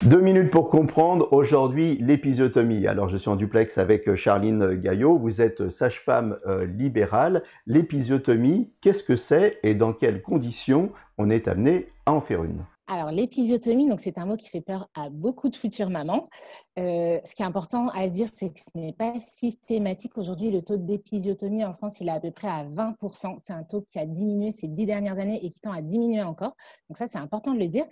2 minutes pour comprendre, aujourd'hui l'épisiotomie. Alors je suis en duplex avec Charline Gaillot, vous êtes sage-femme libérale. L'épisiotomie, qu'est-ce que c'est et dans quelles conditions on est amené à en faire une? Alors, l'épisiotomie, donc c'est un mot qui fait peur à beaucoup de futures mamans. Ce qui est important à dire, c'est que ce n'est pas systématique. Aujourd'hui, le taux d'épisiotomie en France, il est à peu près à 20%. C'est un taux qui a diminué ces 10 dernières années et qui tend à diminuer encore. Donc ça, c'est important de le dire.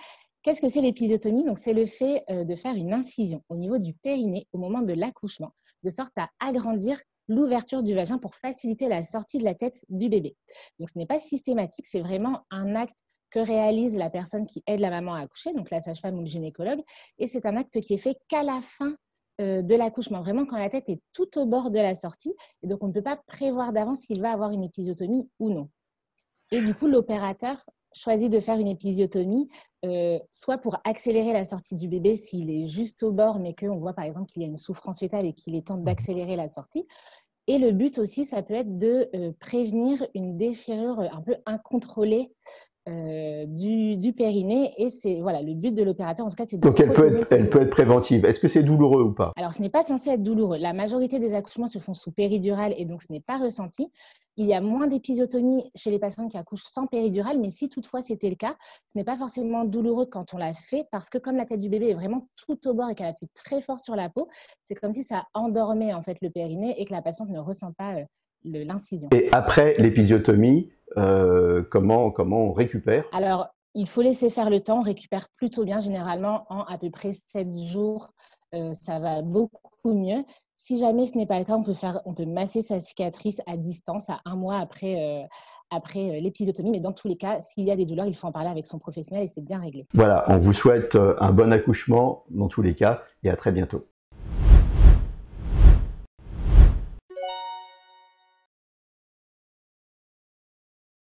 Qu'est-ce que c'est l'épisiotomie? Donc, c'est le fait de faire une incision au niveau du périnée au moment de l'accouchement, de sorte à agrandir l'ouverture du vagin pour faciliter la sortie de la tête du bébé. Donc, ce n'est pas systématique, c'est vraiment un acte que réalise la personne qui aide la maman à accoucher, donc la sage-femme ou le gynécologue. Et c'est un acte qui est fait qu'à la fin de l'accouchement, vraiment quand la tête est tout au bord de la sortie. Et donc, on ne peut pas prévoir d'avance s'il va avoir une épisiotomie ou non. Et du coup, l'opérateur choisit de faire une épisiotomie, soit pour accélérer la sortie du bébé s'il est juste au bord, mais qu'on voit par exemple qu'il y a une souffrance fœtale et qu'il est temps d'accélérer la sortie. Et le but aussi, ça peut être de prévenir une déchirure un peu incontrôlée du périnée. Et c'est voilà, le but de l'opérateur, en tout cas, c'est de Donc protéger. elle peut être préventive. Est-ce que c'est douloureux ou pas? Alors, ce n'est pas censé être douloureux. La majorité des accouchements se font sous péridurale et donc ce n'est pas ressenti. Il y a moins d'épisiotomie chez les patientes qui accouchent sans péridurale, mais si toutefois c'était le cas, ce n'est pas forcément douloureux quand on l'a fait parce que comme la tête du bébé est vraiment tout au bord et qu'elle appuie très fort sur la peau, c'est comme si ça endormait en fait le périnée et que la patiente ne ressent pas l'incision. Et après l'épisiotomie, comment on récupère? Alors, il faut laisser faire le temps. On récupère plutôt bien, généralement en à peu près 7 jours. Ça va beaucoup mieux. Si jamais ce n'est pas le cas, on peut masser sa cicatrice à distance, à 1 mois après l'épisiotomie. Mais dans tous les cas, s'il y a des douleurs, il faut en parler avec son professionnel et c'est bien réglé. Voilà, on vous souhaite un bon accouchement dans tous les cas et à très bientôt.